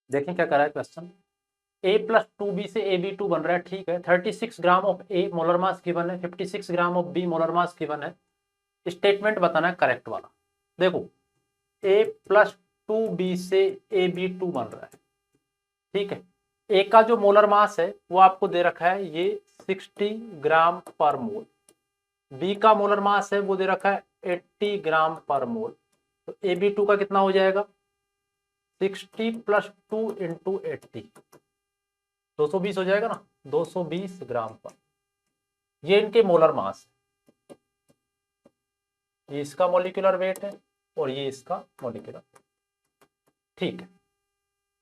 देखें क्या कर रहा है क्वेश्चन। A प्लस 2B से AB2 बन रहा है, ठीक है। 36 gram of A molar mass given है, 56 gram of B molar mass given है। स्टेटमेंट बताना है करेक्ट वाला। देखो A प्लस 2B से AB2 बन रहा है, ठीक है। A का जो मोलर मास है वो आपको दे रखा है ये 60 ग्राम पर मोल। B का मोलर मास है वो दे रखा है 80 ग्राम पर मोल। तो AB2 का कितना हो जाएगा 60 प्लस 2 इंटू 80, 220 हो जाएगा ना, 220 ग्राम पर। ये इनके मोलर मास, ये इसका मॉलिक्यूलर वेट है और ये इसका मॉलिक्यूलर, ठीक है।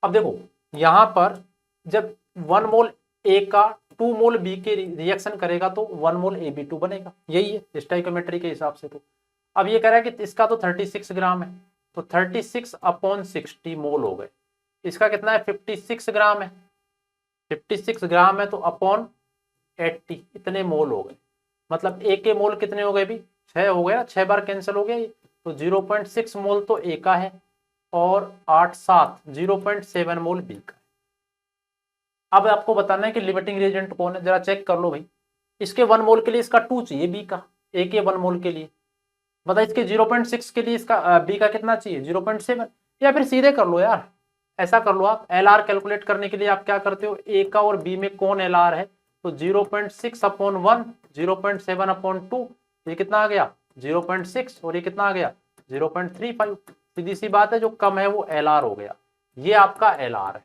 अब देखो यहां पर जब 1 मोल ए का 2 मोल बी के रिएक्शन करेगा तो 1 मोल AB2 बनेगा, यही है स्टोइकियोमेट्री के हिसाब से। तो अब ये कह रहा है कि इसका तो 36 ग्राम है, तो 36 अपॉन 60 मोल हो गए। इसका कितना है 56 ग्राम है, 56 ग्राम है तो अपॉन 80 इतने मोल हो गए। मतलब ए के मोल कितने हो गए भी 6 हो गए ना, 6 बार कैंसिल हो गया ये। तो 0.6 मोल तो ए का है और 8 7 0.7 मोल बी का है। अब आपको बताना है कि लिमिटिंग रिएजेंट कौन है, जरा चेक कर लो भाई। इसके 1 मोल के लिए इसका 2 चाहिए बी का, ए के 1 मोल के लिए। बता इसके 0.6 के लिए इसका बी का कितना चाहिए 0.7। या फिर सीधे कर लो यार, ऐसा कर लो आप, एल आर कैलकुलेट करने के लिए आप क्या करते हो, ए का और बी में कौन एल आर है, तो 0.6 अपॉन 1 0.7 अपॉन 2, ये कितना आ गया 0.6 और ये कितना आ गया 0.35। सीधी सी बात है, जो कम है वो एल आर हो गया, ये आपका एल आर है।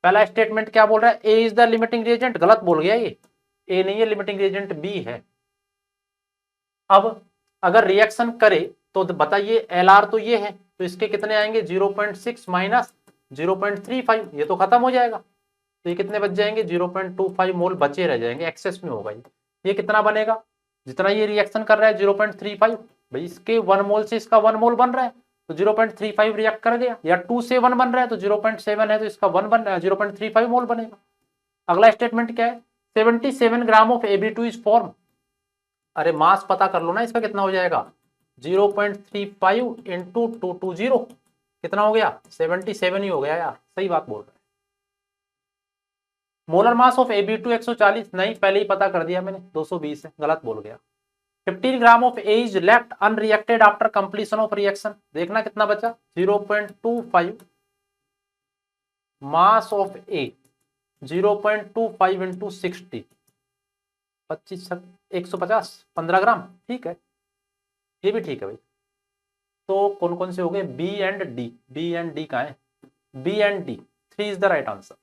पहला स्टेटमेंट क्या बोल रहा है, ए इज द लिमिटिंग रिएजेंट, गलत बोल गया ये, ए नहीं है लिमिटिंग रिएजेंट, बी है। अब अगर रिएक्शन करे तो बताइए एल आर तो ये है, तो इसके कितने आएंगे 0.6 माइनस 0.35, ये तो खत्म हो जाएगा। तो ये कितने बच जाएंगे 0.25 मोल बचे रह जाएंगे, एक्सेस में होगा ये कितना बनेगा, जितना ये रिएक्शन कर रहा है 0.35, भाई इसके 1 मोल से इसका 1 मोल बन रहा है तो 0.35 रिएक्ट कर गया, या 2 से 1 बन रहा है तो 0.7 है तो इसका 1 बन 0.35 मोल बनेगा। अगला स्टेटमेंट क्या है, 77 gram of AB2 is form. अरे मास पता कर लो ना, इसका कितना हो जाएगा 0.35 इंटू 220, कितना हो गया 77 ही हो गया यार, सही बात बोल रहा है। मोलर मास ऑफ AB2 140, नहीं पहले ही पता कर दिया मैंने 220 है, गलत बोल गया। 15 gram of A is left unreacted after completion of reaction, देखना कितना बचा 0.25 मास ऑफ A 0.25 इंटू 60, 25 150 15 ग्राम, ठीक है, ये भी ठीक है भाई। तो कौन कौन से हो गए, B and D, B and D कहाँ है, B and D, 3 is the right answer.